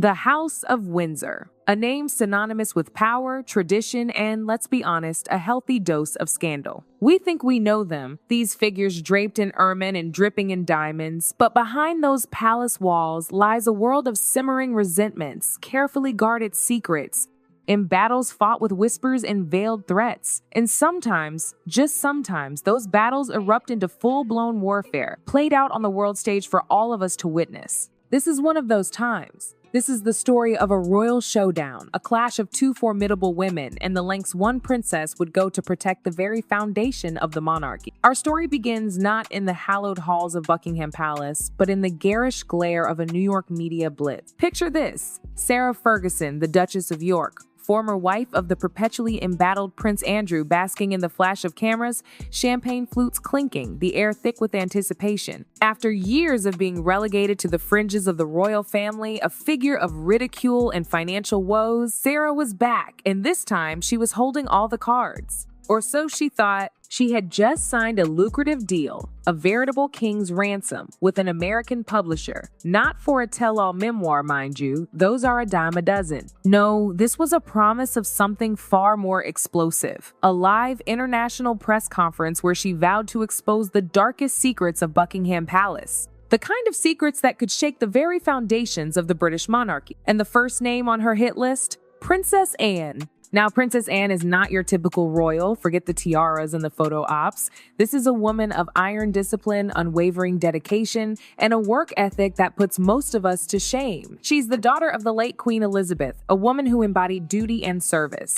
The House of Windsor, a name synonymous with power, tradition, and, let's be honest, a healthy dose of scandal. We think we know them, these figures draped in ermine and dripping in diamonds, but behind those palace walls lies a world of simmering resentments, carefully guarded secrets, in battles fought with whispers and veiled threats. And sometimes, just sometimes, those battles erupt into full-blown warfare, played out on the world stage for all of us to witness. This is one of those times. This is the story of a royal showdown, a clash of two formidable women, and the lengths one princess would go to protect the very foundation of the monarchy. Our story begins not in the hallowed halls of Buckingham Palace, but in the garish glare of a New York media blitz. Picture this: Sarah Ferguson, the Duchess of York, former wife of the perpetually embattled Prince Andrew, basking in the flash of cameras, champagne flutes clinking, the air thick with anticipation. After years of being relegated to the fringes of the royal family, a figure of ridicule and financial woes, Sarah was back, and this time she was holding all the cards. Or so she thought. She had just signed a lucrative deal, a veritable king's ransom, with an American publisher. Not for a tell-all memoir, mind you, those are a dime a dozen. No, this was a promise of something far more explosive. A live international press conference where she vowed to expose the darkest secrets of Buckingham Palace. The kind of secrets that could shake the very foundations of the British monarchy. And the first name on her hit list? Princess Anne. Now, Princess Anne is not your typical royal, forget the tiaras and the photo ops. This is a woman of iron discipline, unwavering dedication, and a work ethic that puts most of us to shame. She's the daughter of the late Queen Elizabeth, a woman who embodied duty and service.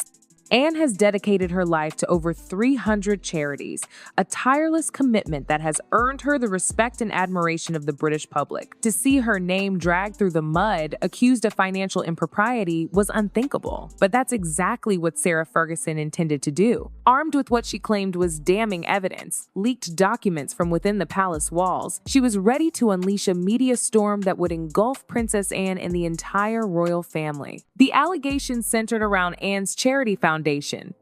Anne has dedicated her life to over 300 charities, a tireless commitment that has earned her the respect and admiration of the British public. To see her name dragged through the mud, accused of financial impropriety, was unthinkable. But that's exactly what Sarah Ferguson intended to do. Armed with what she claimed was damning evidence, leaked documents from within the palace walls, she was ready to unleash a media storm that would engulf Princess Anne and the entire royal family. The allegations centered around Anne's charity foundation,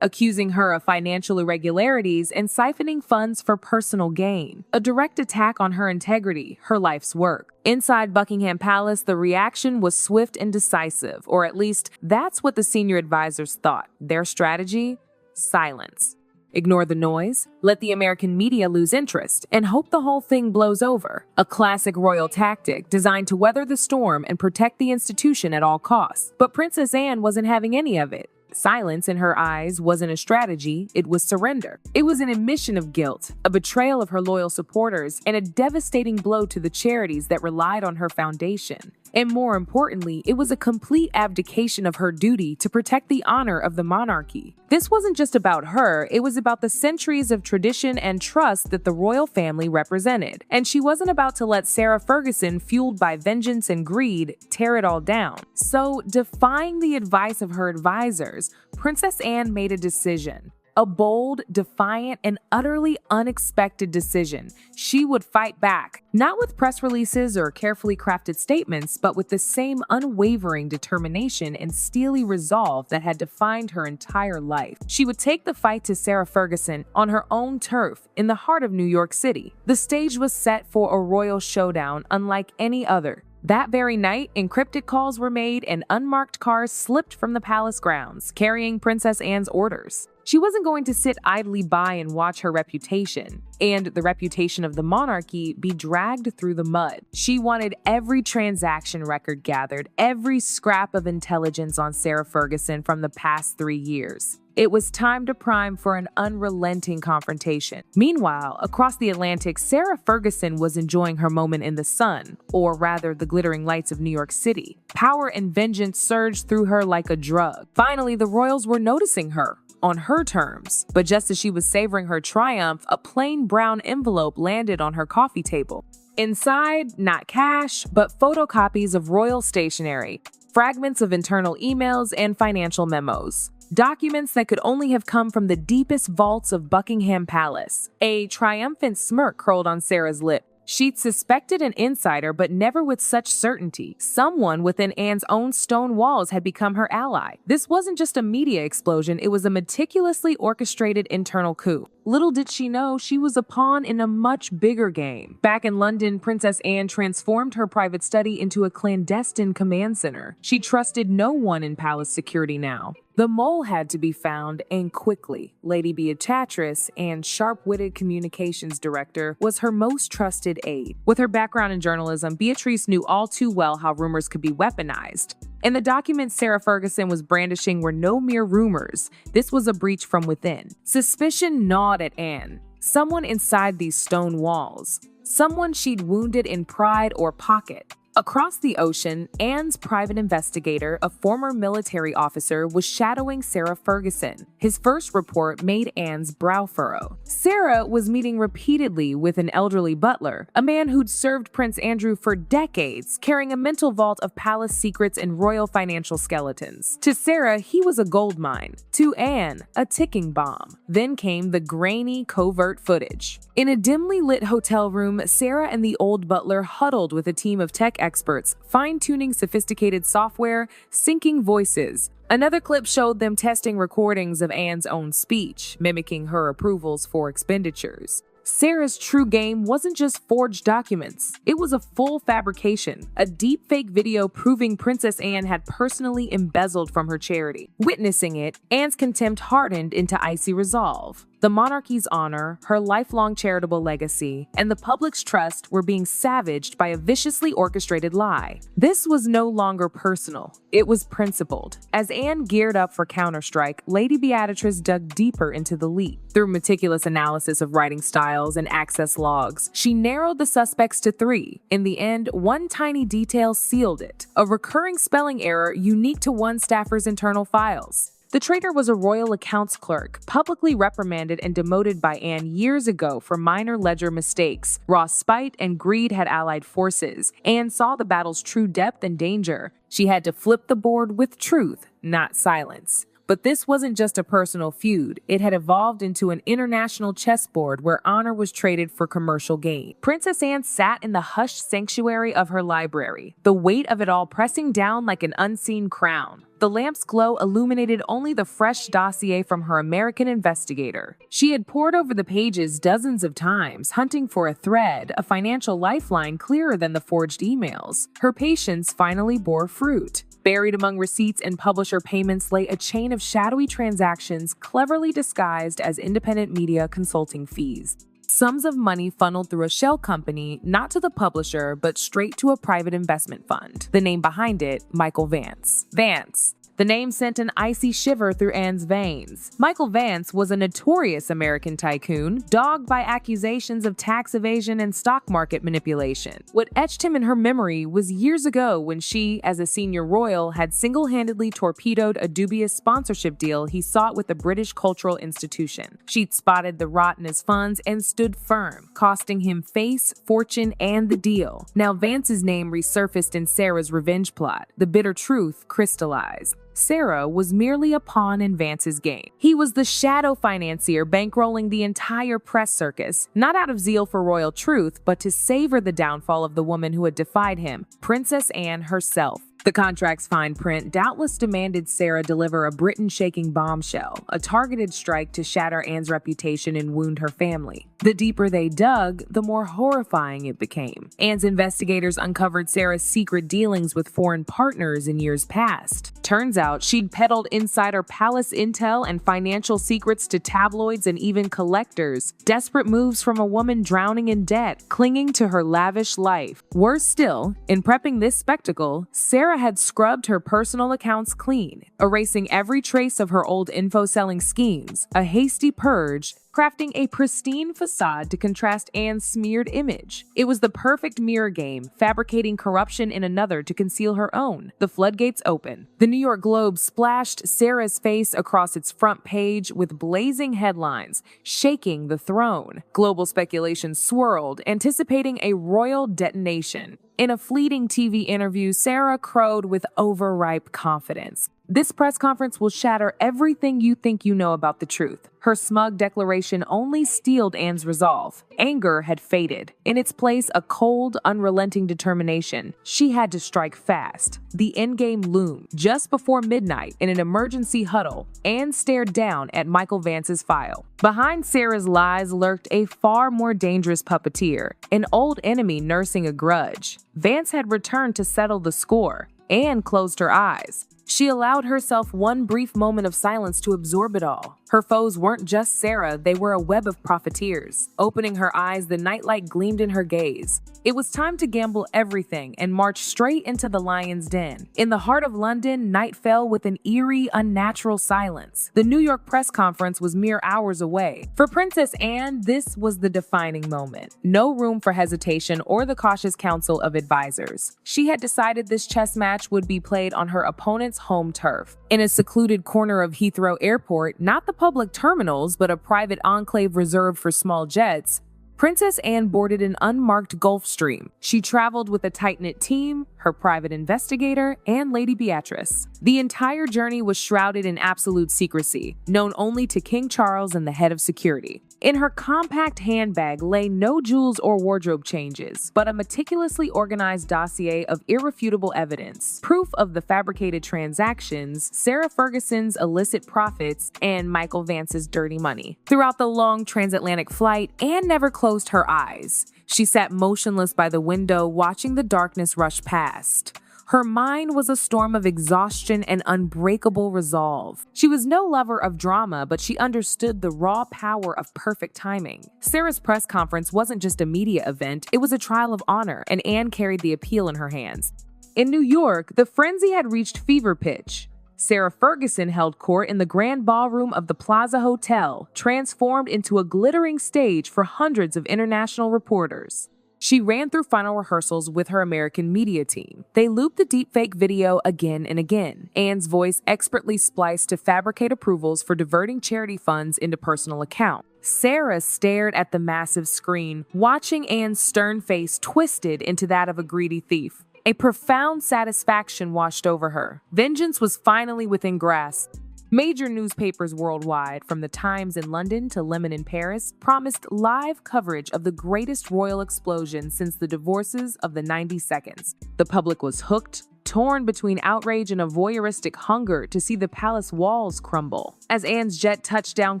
accusing her of financial irregularities and siphoning funds for personal gain. A direct attack on her integrity, her life's work. Inside Buckingham Palace, the reaction was swift and decisive, or at least that's what the senior advisors thought. Their strategy? Silence. Ignore the noise, let the American media lose interest, and hope the whole thing blows over. A classic royal tactic designed to weather the storm and protect the institution at all costs. But Princess Anne wasn't having any of it. Silence, in her eyes, wasn't a strategy, it was surrender. It was an admission of guilt, a betrayal of her loyal supporters, and a devastating blow to the charities that relied on her foundation. And more importantly, it was a complete abdication of her duty to protect the honor of the monarchy. This wasn't just about her, it was about the centuries of tradition and trust that the royal family represented. And she wasn't about to let Sarah Ferguson, fueled by vengeance and greed, tear it all down. So, defying the advice of her advisors, Princess Anne made a decision. A bold, defiant, and utterly unexpected decision. She would fight back, not with press releases or carefully crafted statements, but with the same unwavering determination and steely resolve that had defined her entire life. She would take the fight to Sarah Ferguson on her own turf in the heart of New York City. The stage was set for a royal showdown unlike any other. That very night, encrypted calls were made and unmarked cars slipped from the palace grounds, carrying Princess Anne's orders. She wasn't going to sit idly by and watch her reputation, and the reputation of the monarchy, be dragged through the mud. She wanted every transaction record gathered, every scrap of intelligence on Sarah Ferguson from the past 3 years. It was time to prime for an unrelenting confrontation. Meanwhile, across the Atlantic, Sarah Ferguson was enjoying her moment in the sun, or rather the glittering lights of New York City. Power and vengeance surged through her like a drug. Finally, the royals were noticing her, on her terms. But just as she was savoring her triumph, a plain brown envelope landed on her coffee table. Inside, not cash, but photocopies of royal stationery, fragments of internal emails, and financial memos. Documents that could only have come from the deepest vaults of Buckingham Palace. A triumphant smirk curled on Sarah's lip. She'd suspected an insider, but never with such certainty. Someone within Anne's own stone walls had become her ally. This wasn't just a media explosion, it was a meticulously orchestrated internal coup. Little did she know she was a pawn in a much bigger game. Back in London, Princess Anne transformed her private study into a clandestine command center. She trusted no one in palace security now. The mole had to be found, and quickly. Lady Beatrice, Anne's sharp-witted communications director, was her most trusted aide. With her background in journalism, Beatrice knew all too well how rumors could be weaponized. And the documents Sarah Ferguson was brandishing were no mere rumors. This was a breach from within. Suspicion gnawed at Anne. Someone inside these stone walls. Someone she'd wounded in pride or pocket. Across the ocean, Anne's private investigator, a former military officer, was shadowing Sarah Ferguson. His first report made Anne's brow furrow. Sarah was meeting repeatedly with an elderly butler, a man who'd served Prince Andrew for decades, carrying a mental vault of palace secrets and royal financial skeletons. To Sarah, he was a gold mine. To Anne, a ticking bomb. Then came the grainy, covert footage. In a dimly lit hotel room, Sarah and the old butler huddled with a team of tech experts, fine-tuning sophisticated software, syncing voices. Another clip showed them testing recordings of Anne's own speech, mimicking her approvals for expenditures. Sarah's true game wasn't just forged documents. It was a full fabrication, a deepfake video proving Princess Anne had personally embezzled from her charity. Witnessing it, Anne's contempt hardened into icy resolve. The monarchy's honor, her lifelong charitable legacy, and the public's trust were being savaged by a viciously orchestrated lie. This was no longer personal. It was principled. As Anne geared up for counterstrike, Lady Beatrice dug deeper into the leak. Through meticulous analysis of writing styles and access logs, she narrowed the suspects to 3. In the end, one tiny detail sealed it: a recurring spelling error unique to one staffer's internal files. The traitor was a royal accounts clerk, publicly reprimanded and demoted by Anne years ago for minor ledger mistakes. Raw spite and greed had allied forces. Anne saw the battle's true depth and danger. She had to flip the board with truth, not silence. But this wasn't just a personal feud. It had evolved into an international chessboard where honor was traded for commercial gain. Princess Anne sat in the hushed sanctuary of her library, the weight of it all pressing down like an unseen crown. The lamp's glow illuminated only the fresh dossier from her American investigator. She had pored over the pages dozens of times, hunting for a thread, a financial lifeline clearer than the forged emails. Her patience finally bore fruit. Buried among receipts and publisher payments lay a chain of shadowy transactions cleverly disguised as independent media consulting fees. Sums of money funneled through a shell company, not to the publisher, but straight to a private investment fund. The name behind it, Michael Vance. Vance. The name sent an icy shiver through Anne's veins. Michael Vance was a notorious American tycoon, dogged by accusations of tax evasion and stock market manipulation. What etched him in her memory was years ago when she, as a senior royal, had single-handedly torpedoed a dubious sponsorship deal he sought with a British cultural institution. She'd spotted the rot in his funds and stood firm, costing him face, fortune, and the deal. Now Vance's name resurfaced in Sarah's revenge plot. The bitter truth crystallized. Sarah was merely a pawn in Vance's game. He was the shadow financier bankrolling the entire press circus, not out of zeal for royal truth, but to savor the downfall of the woman who had defied him, Princess Anne herself. The contract's fine print doubtless demanded Sarah deliver a Britain-shaking bombshell, a targeted strike to shatter Anne's reputation and wound her family. The deeper they dug, the more horrifying it became. Anne's investigators uncovered Sarah's secret dealings with foreign partners in years past. Turns out she'd peddled insider palace intel and financial secrets to tabloids and even collectors. Desperate moves from a woman drowning in debt, clinging to her lavish life. Worse still, in prepping this spectacle, Sarah had scrubbed her personal accounts clean, erasing every trace of her old info-selling schemes, a hasty purge, crafting a pristine facade to contrast Anne's smeared image. It was the perfect mirror game, fabricating corruption in another to conceal her own. The floodgates open. The New York Globe splashed Sarah's face across its front page with blazing headlines, shaking the throne. Global speculation swirled, anticipating a royal detonation. In a fleeting TV interview, Sarah crowed with overripe confidence. This press conference will shatter everything you think you know about the truth. Her smug declaration only steeled Anne's resolve. Anger had faded. In its place, a cold, unrelenting determination. She had to strike fast. The endgame loomed. Just before midnight, in an emergency huddle, Anne stared down at Michael Vance's file. Behind Sarah's lies lurked a far more dangerous puppeteer, an old enemy nursing a grudge. Vance had returned to settle the score. Anne closed her eyes. She allowed herself one brief moment of silence to absorb it all. Her foes weren't just Sarah, they were a web of profiteers. Opening her eyes, the nightlight gleamed in her gaze. It was time to gamble everything and march straight into the lion's den. In the heart of London, night fell with an eerie, unnatural silence. The New York press conference was mere hours away. For Princess Anne, this was the defining moment. No room for hesitation or the cautious counsel of advisors. She had decided this chess match would be played on her opponent's home turf. In a secluded corner of Heathrow Airport, not the public terminals, but a private enclave reserved for small jets, Princess Anne boarded an unmarked Gulfstream. She traveled with a tight-knit team, her private investigator, and Lady Beatrice. The entire journey was shrouded in absolute secrecy, known only to King Charles and the head of security. In her compact handbag lay no jewels or wardrobe changes, but a meticulously organized dossier of irrefutable evidence, proof of the fabricated transactions, Sarah Ferguson's illicit profits, and Michael Vance's dirty money. Throughout the long transatlantic flight, Anne never closed her eyes. She sat motionless by the window, watching the darkness rush past. Her mind was a storm of exhaustion and unbreakable resolve. She was no lover of drama, but she understood the raw power of perfect timing. Sarah's press conference wasn't just a media event, it was a trial of honor, and Anne carried the appeal in her hands. In New York, the frenzy had reached fever pitch. Sarah Ferguson held court in the grand ballroom of the Plaza Hotel, transformed into a glittering stage for hundreds of international reporters. She ran through final rehearsals with her American media team. They looped the deepfake video again and again, Anne's voice expertly spliced to fabricate approvals for diverting charity funds into personal accounts. Sarah stared at the massive screen, watching Anne's stern face twisted into that of a greedy thief. A profound satisfaction washed over her. Vengeance was finally within grasp. Major newspapers worldwide, from the Times in London to Lemon in Paris, promised live coverage of the greatest royal explosion since the divorces of the 90 seconds. The public was hooked, torn between outrage and a voyeuristic hunger to see the palace walls crumble. As Anne's jet touched down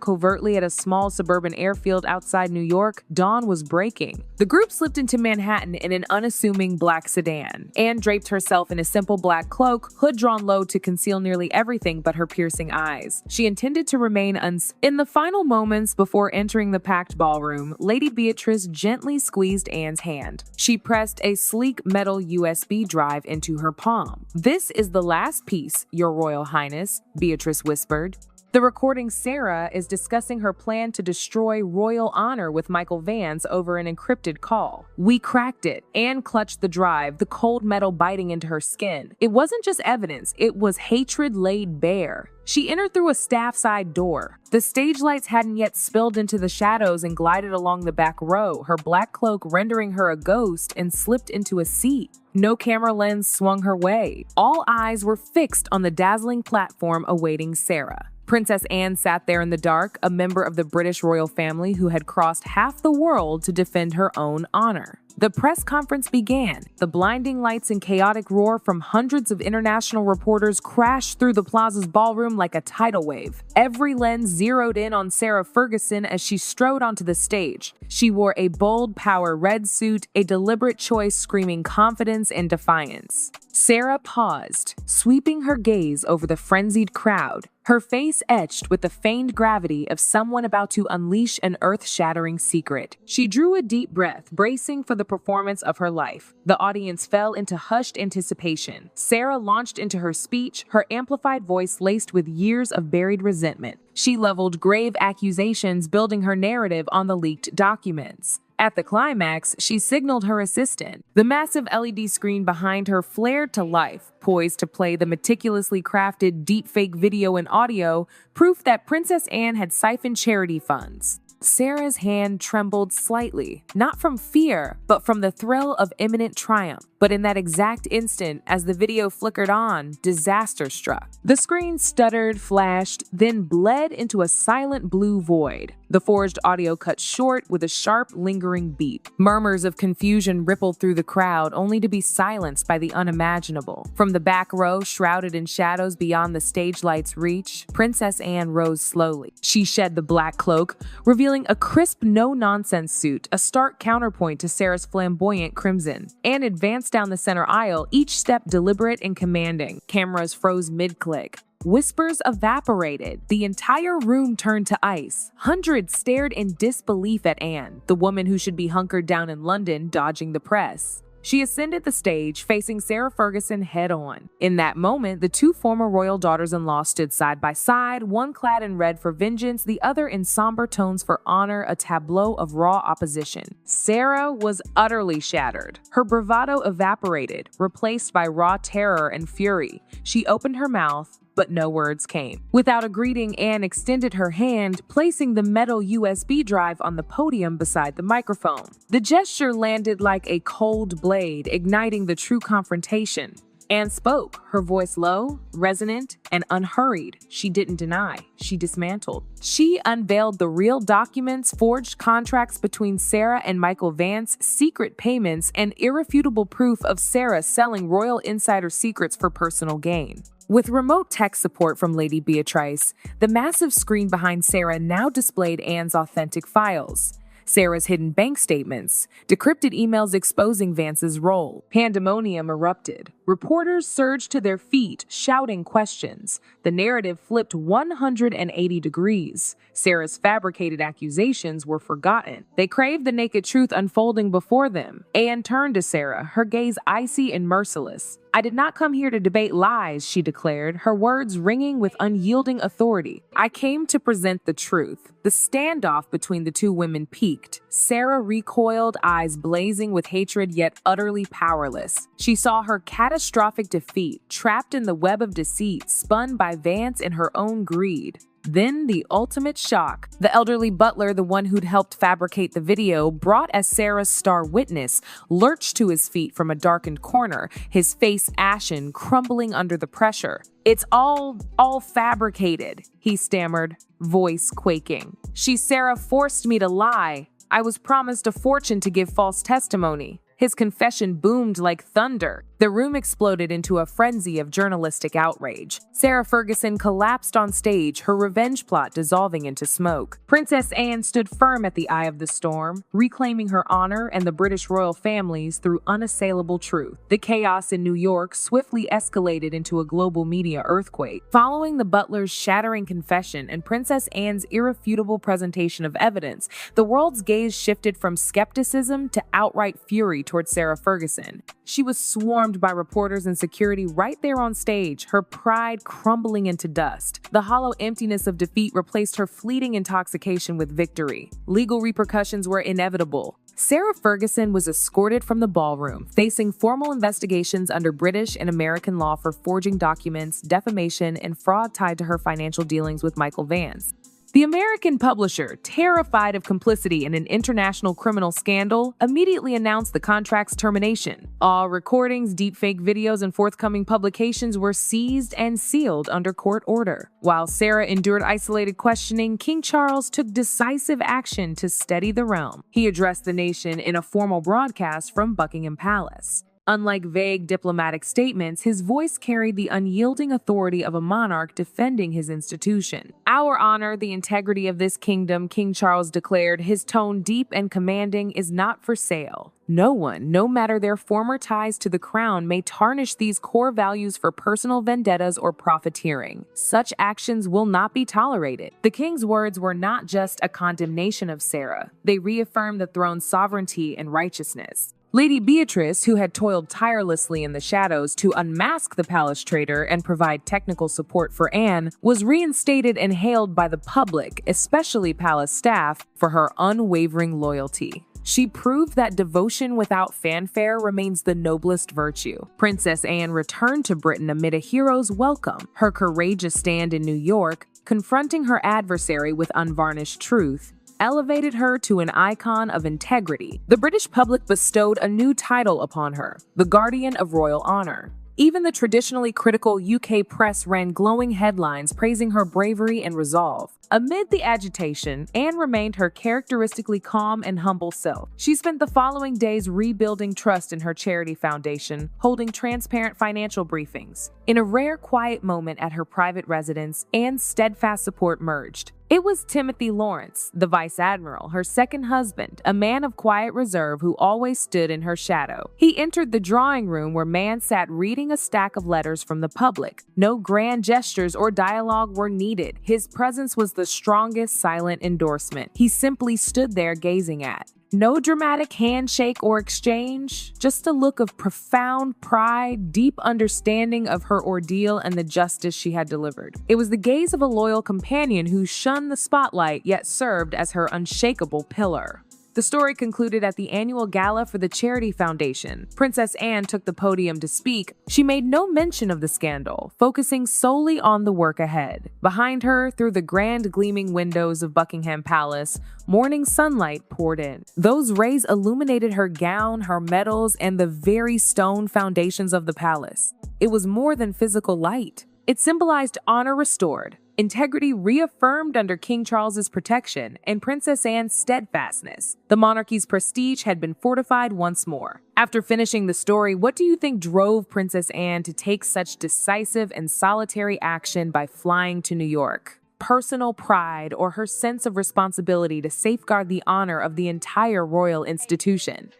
covertly at a small suburban airfield outside New York, dawn was breaking. The group slipped into Manhattan in an unassuming black sedan. Anne draped herself in a simple black cloak, hood drawn low to conceal nearly everything but her piercing eyes. She intended to remain In the final moments before entering the packed ballroom, Lady Beatrice gently squeezed Anne's hand. She pressed a sleek metal USB drive into her palm. "This is the last piece, Your Royal Highness," Beatrice whispered. The recording Sarah is discussing her plan to destroy royal honor with Michael Vance over an encrypted call. "We cracked it." Anne clutched the drive, the cold metal biting into her skin. It wasn't just evidence, it was hatred laid bare. She entered through a staff side door. The stage lights hadn't yet spilled into the shadows and glided along the back row, her black cloak rendering her a ghost, and slipped into a seat. No camera lens swung her way. All eyes were fixed on the dazzling platform awaiting Sarah. Princess Anne sat there in the dark, a member of the British royal family who had crossed half the world to defend her own honor. The press conference began. The blinding lights and chaotic roar from hundreds of international reporters crashed through the plaza's ballroom like a tidal wave. Every lens zeroed in on Sarah Ferguson as she strode onto the stage. She wore a bold power red suit, a deliberate choice screaming confidence and defiance. Sarah paused, sweeping her gaze over the frenzied crowd, her face etched with the feigned gravity of someone about to unleash an earth-shattering secret. She drew a deep breath, bracing for the performance of her life. The audience fell into hushed anticipation. Sarah launched into her speech, her amplified voice laced with years of buried resentment. She leveled grave accusations, building her narrative on the leaked documents. At the climax, she signaled her assistant. The massive LED screen behind her flared to life, poised to play the meticulously crafted deepfake video and audio, proof that Princess Anne had siphoned charity funds. Sarah's hand trembled slightly, not from fear, but from the thrill of imminent triumph. But in that exact instant, as the video flickered on, disaster struck. The screen stuttered, flashed, then bled into a silent blue void. The forged audio cut short with a sharp, lingering beep. Murmurs of confusion rippled through the crowd, only to be silenced by the unimaginable. From the back row, shrouded in shadows beyond the stage light's reach, Princess Anne rose slowly. She shed the black cloak, revealing a crisp, no-nonsense suit, a stark counterpoint to Sarah's flamboyant crimson. Anne advanced down the center aisle, each step deliberate and commanding. Cameras froze mid-click. Whispers evaporated. The entire room turned to ice. Hundreds stared in disbelief at Anne, the woman who should be hunkered down in London, dodging the press. She ascended the stage, facing Sarah Ferguson head-on. In that moment, the two former royal daughters-in-law stood side by side, one clad in red for vengeance, the other in somber tones for honor, a tableau of raw opposition. Sarah was utterly shattered. Her bravado evaporated, replaced by raw terror and fury. She opened her mouth, but no words came. Without a greeting, Anne extended her hand, placing the metal USB drive on the podium beside the microphone. The gesture landed like a cold blade, igniting the true confrontation. Anne spoke, her voice low, resonant, and unhurried. She didn't deny. She dismantled. She unveiled the real documents, forged contracts between Sarah and Michael Vance, secret payments, and irrefutable proof of Sarah selling royal insider secrets for personal gain. With remote tech support from Lady Beatrice, the massive screen behind Sarah now displayed Anne's authentic files. Sarah's hidden bank statements, decrypted emails exposing Vance's role. Pandemonium erupted. Reporters surged to their feet, shouting questions. The narrative flipped 180 degrees. Sarah's fabricated accusations were forgotten. They craved the naked truth unfolding before them. Anne turned to Sarah, her gaze icy and merciless. "I did not come here to debate lies," she declared, her words ringing with unyielding authority. "I came to present the truth." The standoff between the two women peaked. Sarah recoiled, eyes blazing with hatred yet utterly powerless. She saw her catastrophic defeat, trapped in the web of deceit, spun by Vance in her own greed. Then the ultimate shock. The elderly butler, the one who'd helped fabricate the video, brought as Sarah's star witness, lurched to his feet from a darkened corner, his face ashen, crumbling under the pressure. "It's all fabricated," he stammered, voice quaking. Sarah forced me to lie. I was promised a fortune to give false testimony." His confession boomed like thunder. The room exploded into a frenzy of journalistic outrage. Sarah Ferguson collapsed on stage, her revenge plot dissolving into smoke. Princess Anne stood firm at the eye of the storm, reclaiming her honor and the British royal families through unassailable truth. The chaos in New York swiftly escalated into a global media earthquake. Following the butler's shattering confession and Princess Anne's irrefutable presentation of evidence, the world's gaze shifted from skepticism to outright fury towards Sarah Ferguson. She was swarmed by reporters and security right there on stage, her pride crumbling into dust. The hollow emptiness of defeat replaced her fleeting intoxication with victory. Legal repercussions were inevitable. Sarah Ferguson was escorted from the ballroom, facing formal investigations under British and American law for forging documents, defamation, and fraud tied to her financial dealings with Michael Vance. The American publisher, terrified of complicity in an international criminal scandal, immediately announced the contract's termination. All recordings, deepfake videos, and forthcoming publications were seized and sealed under court order. While Sarah endured isolated questioning, King Charles took decisive action to steady the realm. He addressed the nation in a formal broadcast from Buckingham Palace. Unlike vague diplomatic statements, his voice carried the unyielding authority of a monarch defending his institution. "Our honor, the integrity of this kingdom," King Charles declared, his tone deep and commanding, "is not for sale. No one, no matter their former ties to the crown, may tarnish these core values for personal vendettas or profiteering. Such actions will not be tolerated." The king's words were not just a condemnation of Sarah. They reaffirmed the throne's sovereignty and righteousness. Lady Beatrice, who had toiled tirelessly in the shadows to unmask the palace traitor and provide technical support for Anne, was reinstated and hailed by the public, especially palace staff, for her unwavering loyalty. She proved that devotion without fanfare remains the noblest virtue. Princess Anne returned to Britain amid a hero's welcome. Her courageous stand in New York, confronting her adversary with unvarnished truth, elevated her to an icon of integrity. The British public bestowed a new title upon her, the Guardian of Royal Honor. Even the traditionally critical UK press ran glowing headlines praising her bravery and resolve. Amid the agitation, Anne remained her characteristically calm and humble self. She spent the following days rebuilding trust in her charity foundation, holding transparent financial briefings. In a rare quiet moment at her private residence, Anne's steadfast support merged. It was Timothy Lawrence, the Vice Admiral, her second husband, a man of quiet reserve who always stood in her shadow. He entered the drawing room where Mann sat reading a stack of letters from the public. No grand gestures or dialogue were needed. His presence was the strongest silent endorsement. He simply stood there gazing at. No dramatic handshake or exchange, just a look of profound pride, deep understanding of her ordeal and the justice she had delivered. It was the gaze of a loyal companion who shunned the spotlight yet served as her unshakable pillar. The story concluded at the annual gala for the Charity Foundation. Princess Anne took the podium to speak. She made no mention of the scandal, focusing solely on the work ahead. Behind her, through the grand gleaming windows of Buckingham Palace, morning sunlight poured in. Those rays illuminated her gown, her medals, and the very stone foundations of the palace. It was more than physical light. It symbolized honor restored, integrity reaffirmed under King Charles's protection, and Princess Anne's steadfastness. The monarchy's prestige had been fortified once more. After finishing the story, what do you think drove Princess Anne to take such decisive and solitary action by flying to New York? Personal pride or her sense of responsibility to safeguard the honor of the entire royal institution?